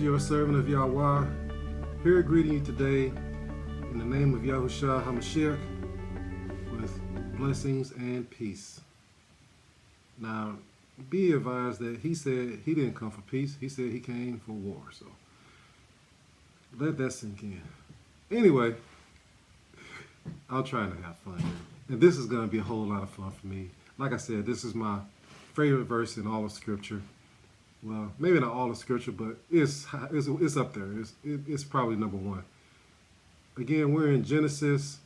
your servant of Yahweh, here greeting you today in the name of Yahushua HaMashiach with blessings and peace. Now, be advised that he said he didn't come for peace. He said he came for war. So let that sink in. Anyway, I'll try to have fun here. And this is going to be a whole lot of fun for me. Like I said, this is my favorite verse in all of Scripture. Well, maybe not all of Scripture, but it's up there. It's probably number one. Again, we're in Genesis,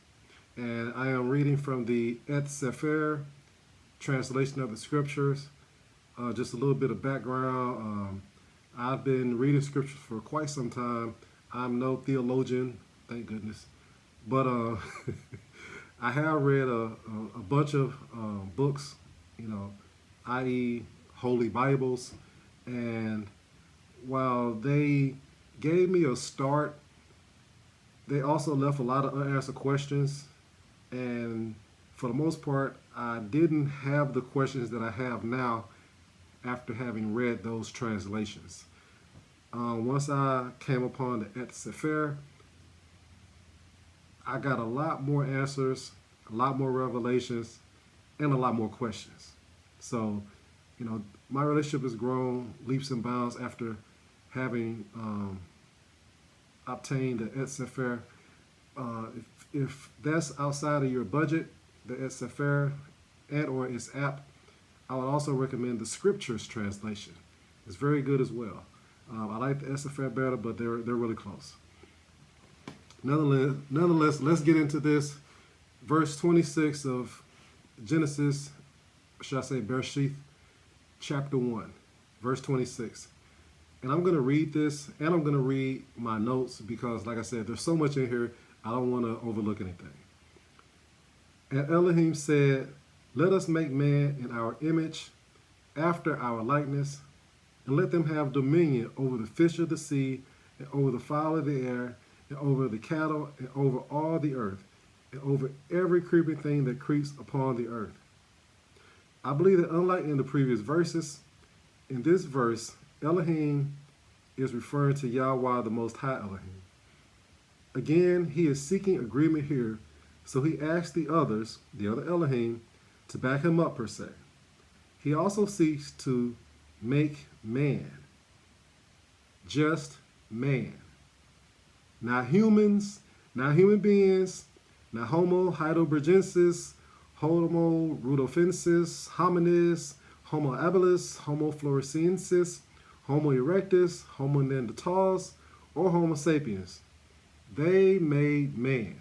and I am reading from the Et Sefer translation of the Scriptures. Just a little bit of background. I've been reading Scriptures for quite some time. I'm no theologian, thank goodness. But I have read a bunch of books, i.e. Holy Bibles. And while they gave me a start, they also left a lot of unanswered questions. And for the most part, I didn't have the questions that I have now after having read those translations. Once I came upon the Et Sefer, I got a lot more answers, a lot more revelations, and a lot more questions. So, my relationship has grown leaps and bounds after having obtained the Et Sefer. If that's outside of your budget, the Et Sefer and or its app, I would also recommend the Scriptures translation. It's very good as well. I like the Et Sefer better, but they're really close. Nonetheless, let's get into this. Verse 26 of Genesis, should I say Bere'Shiyth, chapter 1, verse 26. And I'm going to read this, and I'm going to read my notes because, like I said, there's so much in here, I don't want to overlook anything. And Elohim said, "Let us make man in our image, after our likeness, and let them have dominion over the fish of the sea, and over the fowl of the air, and over the cattle, and over all the earth, and over every creeping thing that creeps upon the earth." I believe that unlike in the previous verses, in this verse, Elohim is referring to Yahweh, the Most High Elohim. Again, he is seeking agreement here, so he asks the other Elohim, to back him up per se. He also seeks to make man, just man. Not humans, not human beings, not Homo heidelbergensis, Homo rudolfensis, hominids, Homo habilis, Homo floresiensis, Homo erectus, Homo neanderthals, or Homo sapiens. They made man.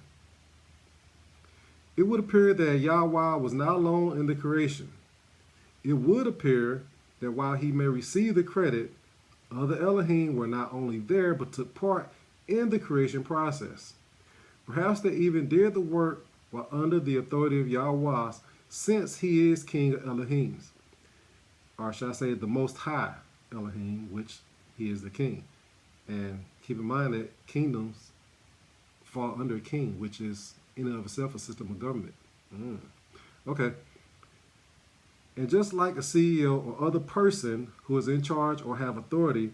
It would appear that Yahweh was not alone in the creation. It would appear that while he may receive the credit, other Elohim were not only there but took part in the creation process. Perhaps they even did the work while under the authority of Yahweh, since he is King of Elohims. Or shall I say the Most High Elohim, which he is the king. And keep in mind that kingdoms fall under a king, which is in and of itself a system of government. Okay. And just like a CEO or other person who is in charge or have authority,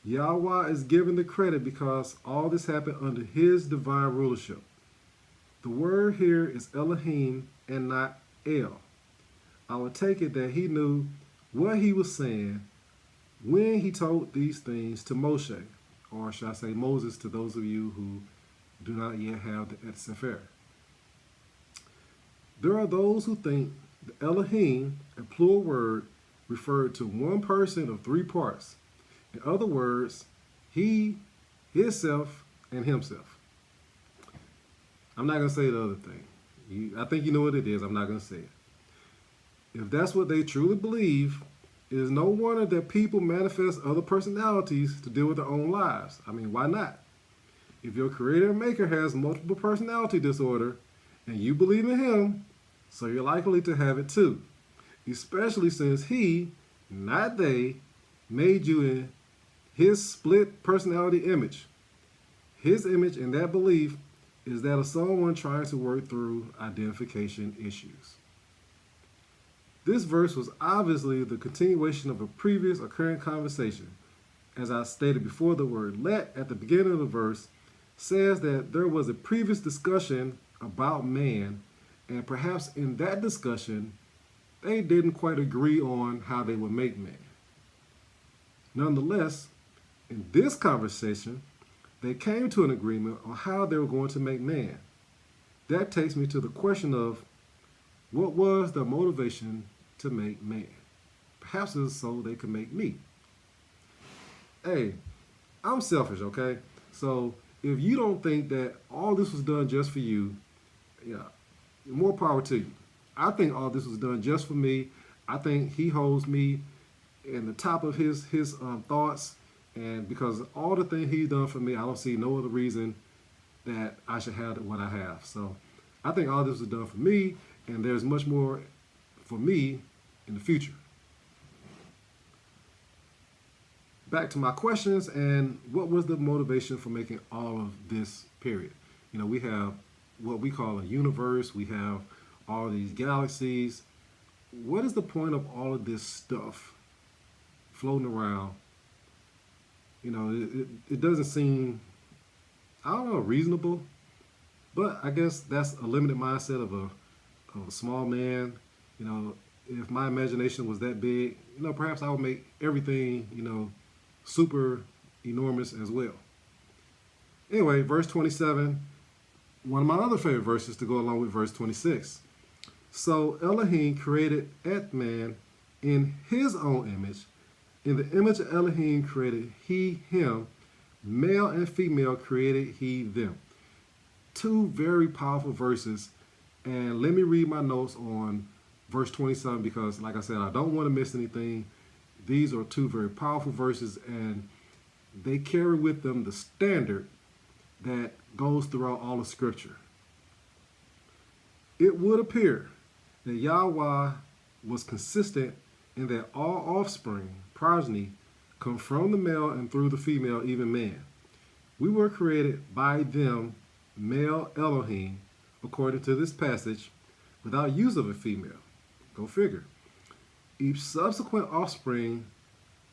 Yahweh is given the credit because all this happened under his divine rulership. The word here is Elohim and not El. I would take it that he knew what he was saying when he told these things to Moshe, or shall I say Moses, to those of you who do not yet have the Et Sefer. There are those who think the Elohim, a plural word, referred to one person of three parts. In other words, he, himself, and himself. I'm not going to say the other thing. I think you know what it is. I'm not going to say it. If that's what they truly believe, it is no wonder that people manifest other personalities to deal with their own lives. I mean, why not? If your creator and maker has multiple personality disorder and you believe in him, so you're likely to have it too. Especially since he, not they, made you in his split personality image. His image in that belief is that of someone trying to work through identification issues. This verse was obviously the continuation of a previous or current conversation, as I stated before, the word let at the beginning of the verse says that there was a previous discussion about man, and perhaps in that discussion, they didn't quite agree on how they would make man. Nonetheless, in this conversation, they came to an agreement on how they were going to make man. That takes me to the question of what was the motivation to make man? Perhaps it was so they could make me. Hey, I'm selfish, okay? So if you don't think that all this was done just for you, yeah, more power to you. I think all this was done just for me. I think he holds me in the top of his thoughts, and because all the things he's done for me, I don't see no other reason that I should have what I have. So I think all this was done for me, and there's much more for me in the future. Back to my questions, and what was the motivation for making all of this, period? You know, we have what we call a universe. We have all these galaxies. What is the point of all of this stuff floating around? You know, it doesn't seem, I don't know, reasonable, but I guess that's a limited mindset of a small man. You know, if my imagination was that big, you know, perhaps I would make everything, you know, super enormous as well. Anyway, verse 27, one of my other favorite verses to go along with verse 26. So Elohim created man in his own image. In the image of Elohim created he him. Male and female created he them. Two very powerful verses. And let me read my notes on verse 27 because, like I said, I don't want to miss anything. These are two very powerful verses, and they carry with them the standard that goes throughout all of Scripture. It would appear that Yahweh was consistent in that all offspring, progeny, come from the male and through the female, even man. We were created by them, male Elohim, according to this passage, without use of a female. Go figure. Each subsequent offspring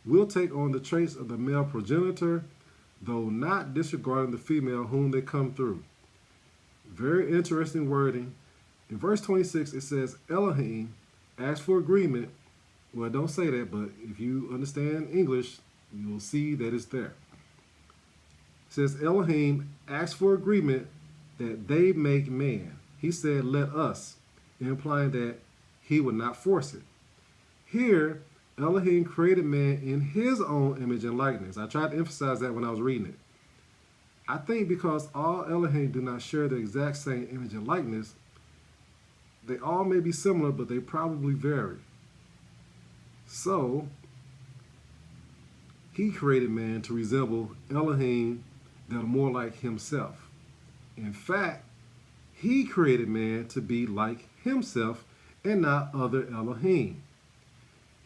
will take on the traits of the male progenitor, though not disregarding the female whom they come through. Very interesting wording. In verse 26, it says, Elohim asked for agreement. Well, don't say that, but if you understand English, you will see that it's there. It says, Elohim asked for agreement that they make man. He said, let us, implying that he would not force it. Here, Elohim created man in his own image and likeness. I tried to emphasize that when I was reading it. I think because all Elohim do not share the exact same image and likeness, they all may be similar, but they probably vary. So, he created man to resemble Elohim that are more like himself. In fact, he created man to be like himself and not other Elohim.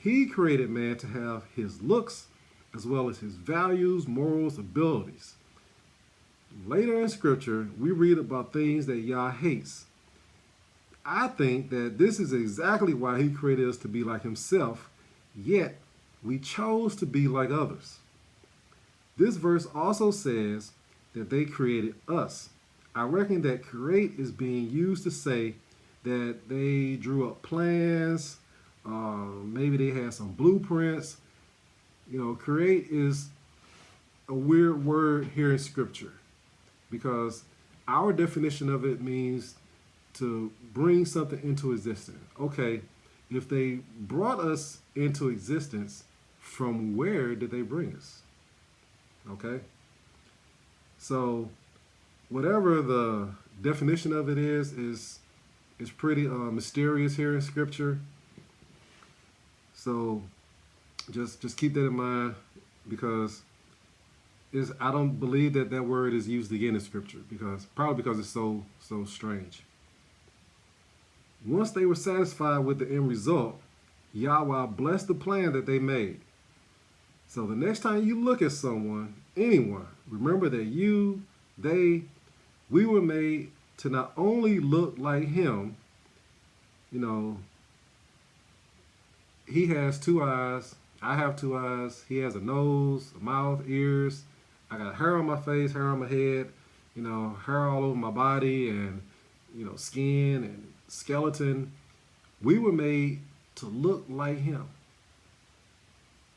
He created man to have his looks as well as his values, morals, abilities. Later in Scripture, we read about things that Yah hates. I think that this is exactly why he created us to be like himself, yet we chose to be like others. This verse also says that they created us. I reckon that create is being used to say that they drew up plans, maybe they had some blueprints. You know, create is a weird word here in Scripture because our definition of it means to bring something into existence. Okay, if they brought us into existence, from where did they bring us? Okay, so whatever the definition of it is pretty mysterious here in Scripture. So just keep that in mind because I don't believe that word is used again in Scripture probably because it's so strange. Once they were satisfied with the end result, Yahweh blessed the plan that they made. So the next time you look at someone, anyone, remember that we were made to not only look like him, you know, he has two eyes, I have two eyes. He has a nose, a mouth, ears. I got hair on my face, hair on my head, hair all over my body, and, skin and skeleton. We were made to look like him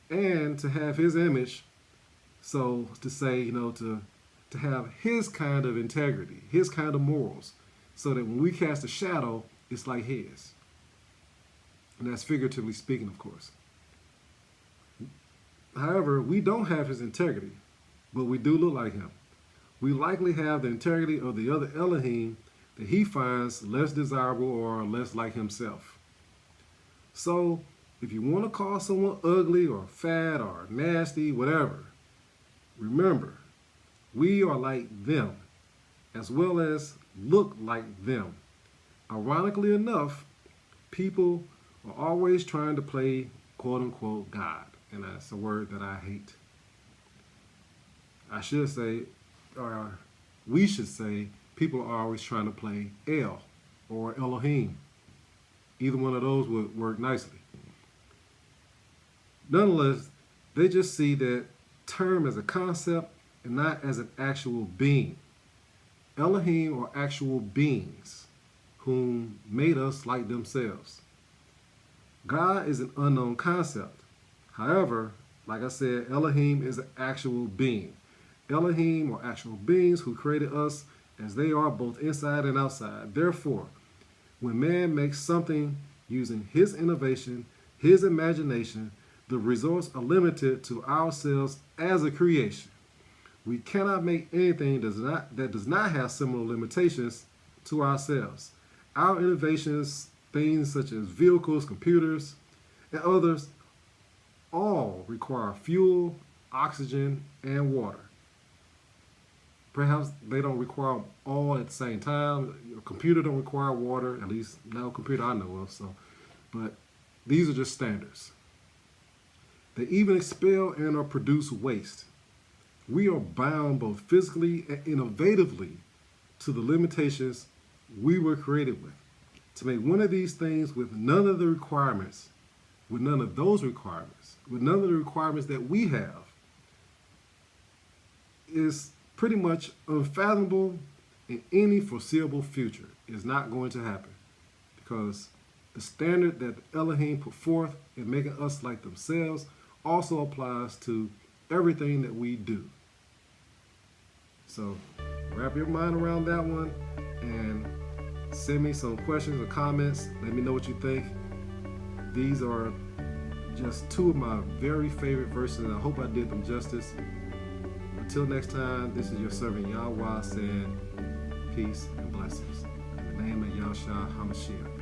and to have his image. So to say, to have his kind of integrity, his kind of morals, so that when we cast a shadow, it's like his. And that's figuratively speaking, of course. However, we don't have his integrity, but we do look like him. We likely have the integrity of the other Elohim that he finds less desirable or less like himself. So, if you want to call someone ugly or fat or nasty, whatever, remember, we are like them, as well as look like them. Ironically enough, people are always trying to play quote-unquote God, and that's a word that I hate. I should say, or we should say, people are always trying to play El or Elohim. Either one of those would work nicely. Nonetheless, they just see that term as a concept and not as an actual being. Elohim are actual beings whom made us like themselves. God is an unknown concept. However, like I said, Elohim is an actual being. Elohim are actual beings who created us as they are both inside and outside. Therefore, when man makes something using his innovation, his imagination, the results are limited to ourselves as a creation. We cannot make anything that does not have similar limitations to ourselves. Our innovations, things such as vehicles, computers, and others, all require fuel, oxygen, and water. Perhaps they don't require them all at the same time. A computer don't require water, at least no computer I know of. But these are just standards. They even expel and or produce waste. We are bound both physically and innovatively to the limitations we were created with. To make one of these things with none of the requirements, with none of those requirements, with none of the requirements that we have, is pretty much unfathomable in any foreseeable future. It's not going to happen because the standard that the Elohim put forth in making us like themselves also applies to everything that we do. So wrap your mind around that one and send me some questions or comments. Let me know what you think. These are just two of my very favorite verses, and I hope I did them justice. Until next time, this is your servant Yahweh saying peace and blessings. In the name of Yahushua HaMashiach.